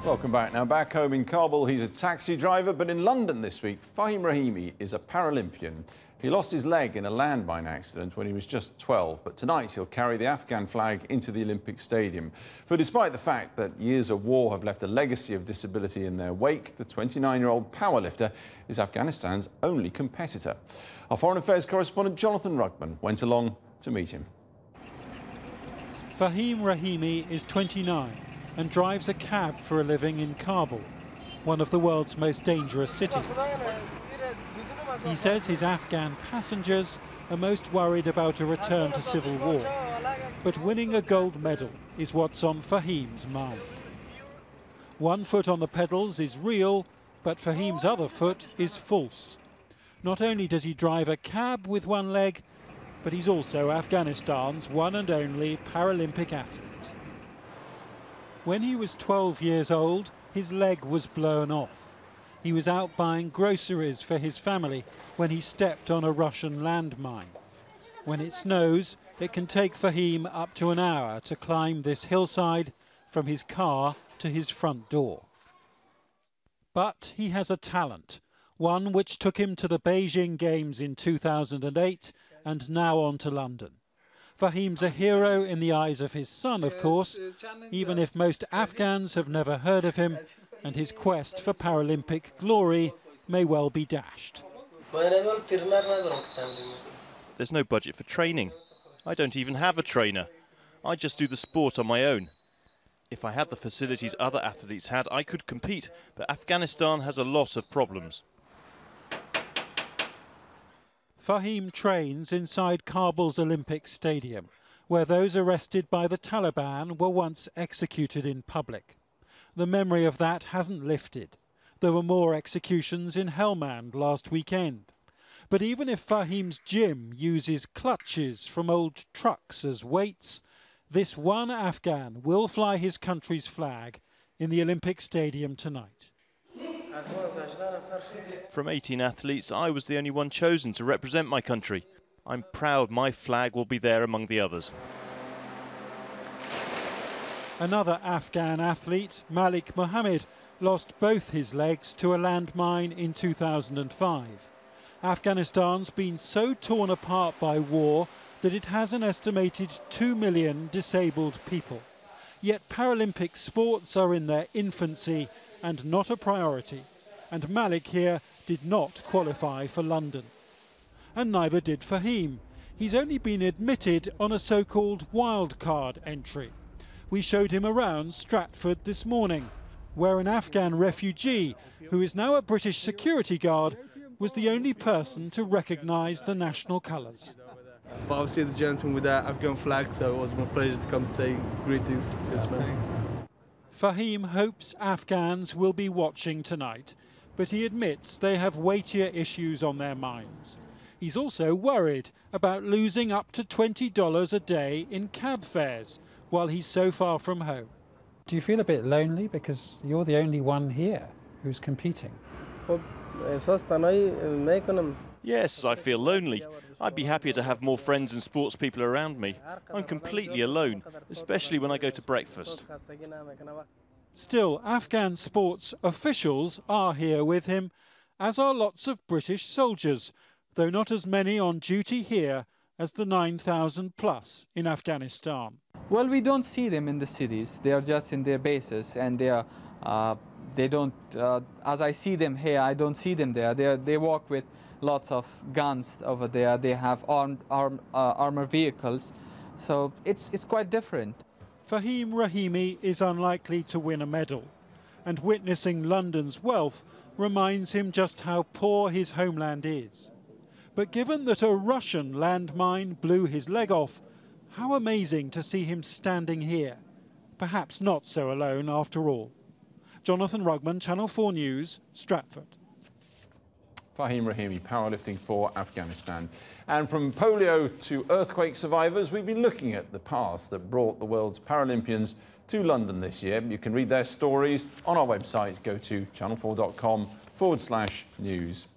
Welcome back. Now, back home in Kabul, he's a taxi driver, but in London this week, Fahim Rahimi is a Paralympian. He lost his leg in a landmine accident when he was just 12, but tonight he'll carry the Afghan flag into the Olympic Stadium. For despite the fact that years of war have left a legacy of disability in their wake, the 29-year-old powerlifter is Afghanistan's only competitor. Our Foreign Affairs correspondent Jonathan Rugman went along to meet him. Fahim Rahimi is 29 and drives a cab for a living in Kabul, one of the world's most dangerous cities. He says his Afghan passengers are most worried about a return to civil war, but winning a gold medal is what's on Fahim's mind. One foot on the pedals is real, but Fahim's other foot is false. Not only does he drive a cab with one leg, but he's also Afghanistan's one and only Paralympic athlete. When he was 12 years old, his leg was blown off. He was out buying groceries for his family when he stepped on a Russian landmine. When it snows, it can take Fahim up to an hour to climb this hillside from his car to his front door. But he has a talent, one which took him to the Beijing Games in 2008 and now on to London. Fahim's a hero in the eyes of his son, of course, even if most Afghans have never heard of him, and his quest for Paralympic glory may well be dashed. There's no budget for training. I don't even have a trainer. I just do the sport on my own. If I had the facilities other athletes had, I could compete, but Afghanistan has a lot of problems. Fahim trains inside Kabul's Olympic Stadium, where those arrested by the Taliban were once executed in public. The memory of that hasn't lifted. There were more executions in Helmand last weekend. But even if Fahim's gym uses clutches from old trucks as weights, this one Afghan will fly his country's flag in the Olympic Stadium tonight. From 18 athletes, I was the only one chosen to represent my country. I'm proud my flag will be there among the others. Another Afghan athlete, Malik Mohammed, lost both his legs to a landmine in 2005. Afghanistan's been so torn apart by war that it has an estimated 2 million disabled people. Yet Paralympic sports are in their infancy and not a priority. And Malik here did not qualify for London. And neither did Fahim. He's only been admitted on a so-called wildcard entry. We showed him around Stratford this morning, where an Afghan refugee, who is now a British security guard, was the only person to recognise the national colours. But I've seen the gentleman with the Afghan flag, so it was my pleasure to come say greetings, gentlemen. Fahim hopes Afghans will be watching tonight, but he admits they have weightier issues on their minds. He's also worried about losing up to $20 a day in cab fares while he's so far from home. Do you feel a bit lonely because you're the only one here who's competing? Yes, I feel lonely. I'd be happier to have more friends and sports people around me. I'm completely alone, especially when I go to breakfast. Still, Afghan sports officials are here with him, as are lots of British soldiers, though not as many on duty here as the 9,000 plus in Afghanistan. Well, we don't see them in the cities. They are just in their bases, and they don't, as I see them here, I don't see them there. They walk with lots of guns over there. They have armored vehicles, so it's quite different. Fahim Rahimi is unlikely to win a medal, and witnessing London's wealth reminds him just how poor his homeland is. But given that a Russian landmine blew his leg off, how amazing to see him standing here. Perhaps not so alone after all. Jonathan Rugman, Channel 4 News, Stratford. Fahim Rahimi, powerlifting for Afghanistan. And from polio to earthquake survivors, we've been looking at the paths that brought the world's Paralympians to London this year. You can read their stories on our website. Go to channel4.com/news.